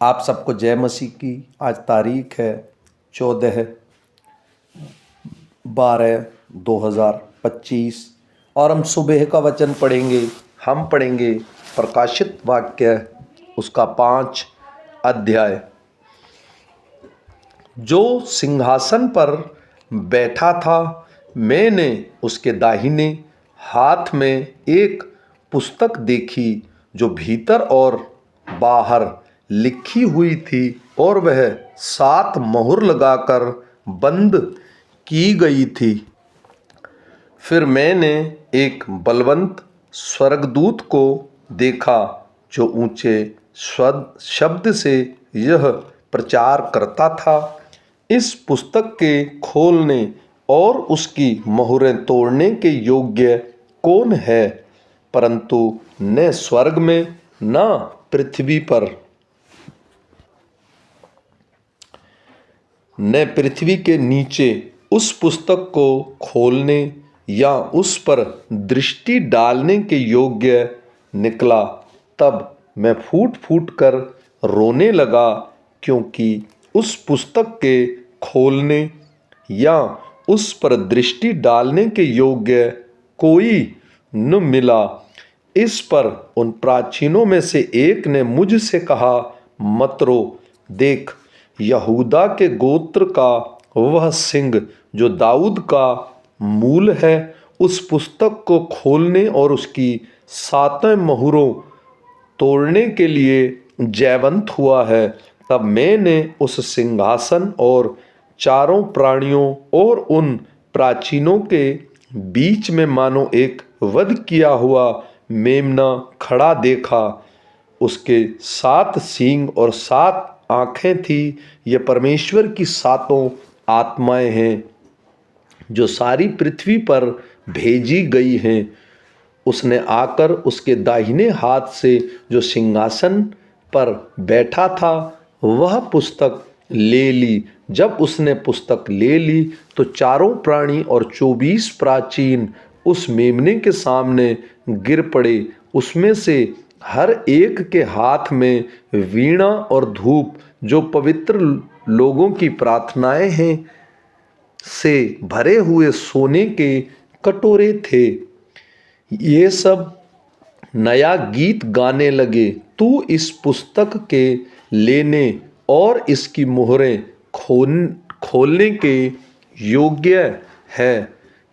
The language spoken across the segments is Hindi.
आप सबको जय मसीह की। आज तारीख है 14/12/2025 और हम सुबह का वचन पढ़ेंगे। हम पढ़ेंगे प्रकाशित वाक्य उसका 5 अध्याय। जो सिंहासन पर बैठा था, मैंने उसके दाहिने हाथ में एक पुस्तक देखी जो भीतर और बाहर लिखी हुई थी और वह 7 मोहर लगाकर बंद की गई थी। फिर मैंने एक बलवंत स्वर्गदूत को देखा जो ऊंचे शब्द से यह प्रचार करता था, इस पुस्तक के खोलने और उसकी मोहरें तोड़ने के योग्य कौन है, परंतु न स्वर्ग में न पृथ्वी पर न पृथ्वी के नीचे उस पुस्तक को खोलने या उस पर दृष्टि डालने के योग्य निकला। तब मैं फूट फूट कर रोने लगा, क्योंकि उस पुस्तक के खोलने या उस पर दृष्टि डालने के योग्य कोई न मिला। इस पर उन प्राचीनों में से एक ने मुझसे कहा, मत रो, देख, यहूदा के गोत्र का वह सिंह जो दाऊद का मूल है, उस पुस्तक को खोलने और उसकी 7 मोहरों तोड़ने के लिए जयवंत हुआ है। तब मैंने उस सिंहासन और चारों प्राणियों और उन प्राचीनों के बीच में मानो एक वध किया हुआ मेमना खड़ा देखा। उसके 7 सींग और 7 आँखें थी। ये परमेश्वर की 7 आत्माएं हैं जो सारी पृथ्वी पर भेजी गई हैं। उसने आकर उसके दाहिने हाथ से जो सिंहासन पर बैठा था वह पुस्तक ले ली। जब उसने पुस्तक ले ली तो चारों प्राणी और 24 प्राचीन उस मेमने के सामने गिर पड़े। उसमें से हर एक के हाथ में वीणा और धूप, जो पवित्र लोगों की प्रार्थनाएं हैं, से भरे हुए सोने के कटोरे थे। ये सब नया गीत गाने लगे, तू इस पुस्तक के लेने और इसकी मोहरें खोलने के योग्य है,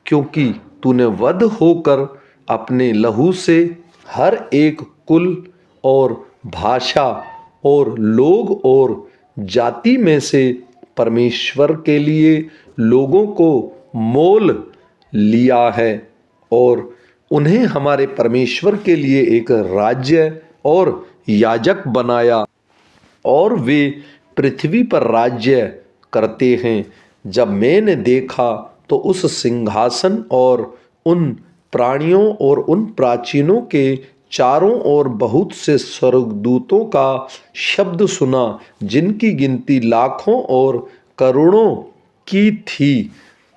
क्योंकि तूने वध होकर अपने लहू से हर एक कुल और भाषा और लोग और जाति में से परमेश्वर के लिए लोगों को मोल लिया है और उन्हें हमारे परमेश्वर के लिए एक राज्य और याजक बनाया, और वे पृथ्वी पर राज्य करते हैं। जब मैंने देखा तो उस सिंहासन और उन प्राणियों और उन प्राचीनों के चारों ओर बहुत से स्वर्गदूतों का शब्द सुना, जिनकी गिनती लाखों और करोड़ों की थी,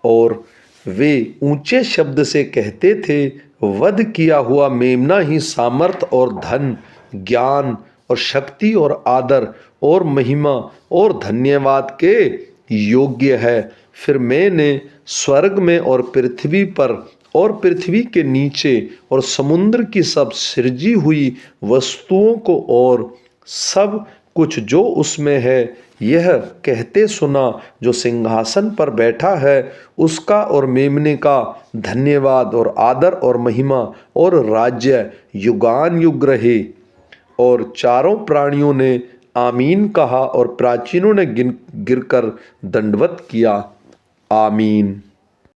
और वे ऊंचे शब्द से कहते थे, वध किया हुआ मेमना ही सामर्थ और धन, ज्ञान और शक्ति और आदर और महिमा और धन्यवाद के योग्य है। फिर मैंने स्वर्ग में और पृथ्वी पर और पृथ्वी के नीचे और समुद्र की सब सृजी हुई वस्तुओं को और सब कुछ जो उसमें है यह कहते सुना, जो सिंहासन पर बैठा है उसका और मेमने का धन्यवाद और आदर और महिमा और राज्य युगान युग रहे। और चारों प्राणियों ने आमीन कहा और प्राचीनों ने गिरकर दंडवत किया। आमीन।